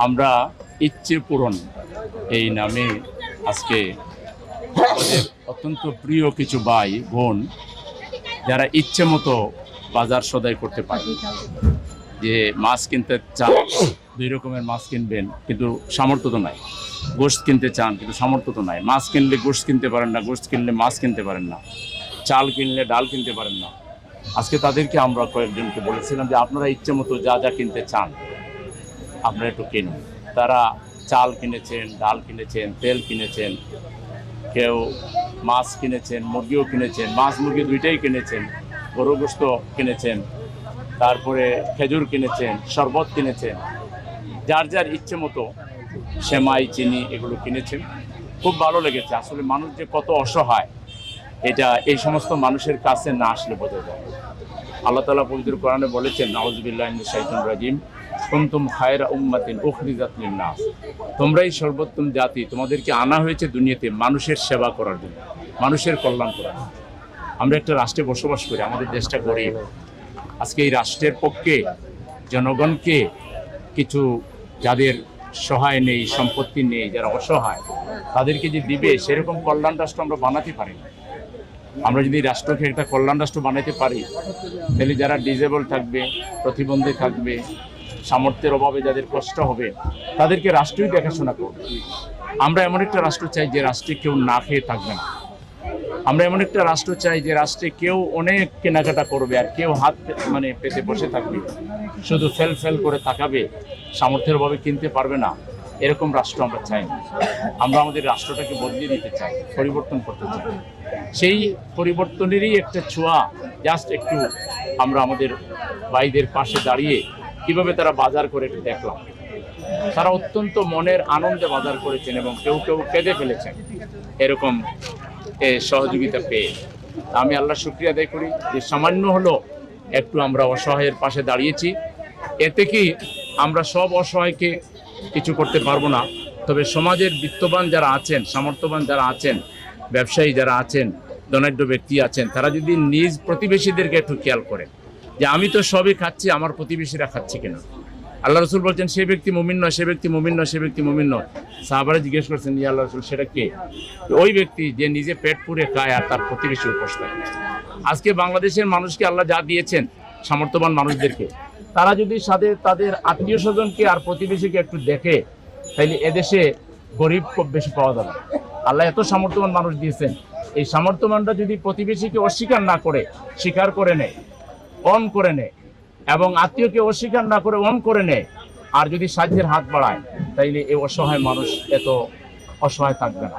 আমরা ইচ্ছে পূরণ এই নামে আজকে আমাদের অত্যন্ত প্রিয় কিছু ভাই বোন যারা ইচ্ছে মতো বাজার সদাই করতে পারে, যে মাছ কিনতে চান 2 রকমের মাছ কিনবেন কিন্তু সামর্থ্য তো নাই, গোশত কিনতে চান কিন্তু সামর্থ্য তো নাই, মাছ কিনলে গোশত কিনতে পারেন না, গোশত কিনলে মাছ কিনতে পারেন না, চাল কিনলে ডাল কিনতে পারেন না। আজকে তাদেরকে আমরা কয়েকজনকে বলেছিলাম যে আপনারা ইচ্ছে মতো যা যা কিনতে চান আপনারা একটু কিনুন। তারা চাল কিনেছেন, ডাল কিনেছেন, তেল কিনেছেন, কেউ মাছ কিনেছেন, মুরগিও কিনেছেন, মাছ মুরগি দুইটাই কিনেছেন, গরু গোশত কিনেছেন, তারপরে খেজুর কিনেছেন, শরবত কিনেছেন, যার যার ইচ্ছে মতো সেমাই চিনি এগুলো কিনেছেন। খুব ভালো লেগেছে। আসলে মানুষ যে কত অসহায় এটা এই সমস্ত মানুষের কাছে না আসলে বোঝা যায়। আল্লাহ তাআলা পবিত্র কোরআনে বলেছেন, আউযুবিল্লাহি মিনাশ শাইতানির রাজিম, কুনতুম খায়রা উম্মাতিন উখরিজাত লিন-নাস, তোমরাই সর্বোত্তম জাতি, তোমাদেরকে আনা হয়েছে দুনিয়াতে মানুষের সেবা করার জন্য, মানুষের কল্যাণ করার জন্য। আমরা একটা রাষ্ট্রে বসবাস করি, আমাদের দেশটা গরিব। আজকে এই রাষ্ট্রের পক্ষে জনগণকে কিছু, যাদের সহায় নেই, সম্পত্তি নেই, যারা অসহায়, তাদেরকে যে দিবে সেরকম কল্যাণ রাষ্ট্র আমরা বানাতে পারি না। আমরা যদি রাষ্ট্রকে একটা কল্যাণ রাষ্ট্র বানাতে পারি, তাহলে যারা ডিজেবল থাকবে, প্রতিবন্ধী থাকবে, সামর্থ্যের অভাবে যাদের কষ্ট হবে, তাদেরকে রাষ্ট্রই দেখাশোনা করবে। আমরা এমন একটা রাষ্ট্র চাই যে রাষ্ট্রে কেউ না খেয়ে থাকবে না। আমরা এমন একটা রাষ্ট্র চাই যে রাষ্ট্রে কেউ অনেক কেনাকাটা করবে আর কেউ হাত পেতে বসে থাকবে, শুধু ফেল করে তাকাবে, সামর্থ্যের অভাবে কিনতে পারবে না। এরকম রাষ্ট্র আমরা চাই না। আমরা আমাদের রাষ্ট্রটাকে বদলে দিতে চাই, পরিবর্তন করতে চাই। সেই পরিবর্তনেরই একটা ছোঁয়া জাস্ট একটু আমরা আমাদের ভাইদের পাশে দাঁড়িয়ে কিভাবে তারা বাজার করে একটু দেখলাম। তারা অত্যন্ত মনের আনন্দে বাজার করেছেন এবং কেউ কেউ কেঁদে ফেলেছেন এরকম সহযোগিতা পেয়ে। আমি আল্লাহর শুকরিয়া আদায় করি যে সামান্য হলো একটু আমরা অসহায়ের পাশে দাঁড়িয়েছি। এতে কি আমরা সব অসহায়কে কিছু করতে পারবো না, তবে সমাজের বিত্তবান যারা আছেন, সামর্থ্যবান যারা আছেন, ব্যবসায়ী যারা আছেন, ধনাঢ্য ব্যক্তি আছেন, তারা যদি নিজ প্রতিবেশীদেরকে একটু খেয়াল করেন যে আমি তো সবই খাচ্ছি, আমার প্রতিবেশীরা খাচ্ছে কিনা। আল্লাহ রসুল বলছেন সে ব্যক্তি মুমিন নয়, সে ব্যক্তি মুমিন নয়, সে ব্যক্তি মুমিন নয়। সাহাবারা জিজ্ঞেস করছেন, ইয়া আল্লাহ রসুল, সেটা কে? ওই ব্যক্তি যে নিজে পেট পুরে খায় আর তার প্রতিবেশী উপোস থাকে। আজকে বাংলাদেশের মানুষকে আল্লাহ যা দিয়েছেন, সামর্থ্যবান মানুষদেরকে, তারা যদি সাথে তাদের আত্মীয় স্বজনকে আর প্রতিবেশীকে একটু দেখে, তাইলে এদেশে গরিব খুব বেশি পাওয়া যাবে। আল্লাহ এত সামর্থ্যবান মানুষ দিয়েছেন, এই সামর্থ্যবানরা যদি প্রতিবেশীকে অস্বীকার না করে, স্বীকার করে নেয়, অন করে নেয়, এবং আত্মীয়কে অস্বীকার না করে অন করে নেয়, আর যদি সাহায্যের হাত বাড়ায়, তাইলে এই অসহায় মানুষ এত অসহায় থাকবে না।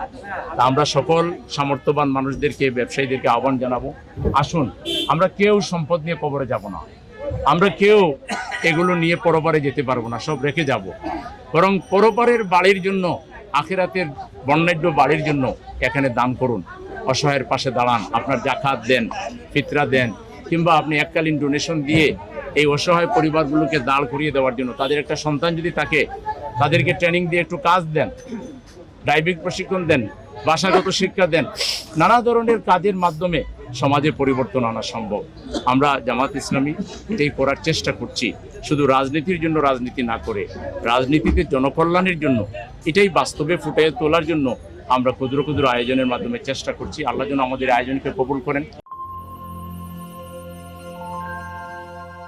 তা আমরা সকল সামর্থ্যবান মানুষদেরকে, ব্যবসায়ীদেরকে আহ্বান জানাবো, আসুন আমরা কেউ সম্পদ নিয়ে কবরে যাব না, আমরা কেউ এগুলো নিয়ে পরপারে যেতে পারবো না, সব রেখে যাব। বরং পরপারের বাড়ির জন্য, আখিরাতের বর্ণাঢ্য বাড়ির জন্য এখানে দান করুন, অসহায়ের পাশে দাঁড়ান, আপনার জাকাত দেন, ফিতরা দেন, কিংবা আপনি এককালীন ডোনেশন দিয়ে এই অসহায় পরিবারগুলোকে দাঁড় করিয়ে দেওয়ার জন্য, তাদের একটা সন্তান যদি থাকে তাদেরকে ট্রেনিং দিয়ে একটু কাজ দেন, ড্রাইভিং প্রশিক্ষণ দেন, ভাষাগত শিক্ষা দেন। নানা ধরনের কাজের মাধ্যমে সমাজে পরিবর্তন আনা সম্ভব। আমরা জামাত ইসলামী এটাই করার চেষ্টা করছি, শুধু রাজনীতির জন্য রাজনীতি না করে রাজনীতিতে জনকল্যাণের জন্য, এটাই বাস্তবে ফুটিয়ে তোলার জন্য আমরা ক্ষুদ্র ক্ষুদ্র আয়োজনের মাধ্যমে চেষ্টা করছি। আল্লাহ যেন আমাদের আয়োজনকে কবুল করেন।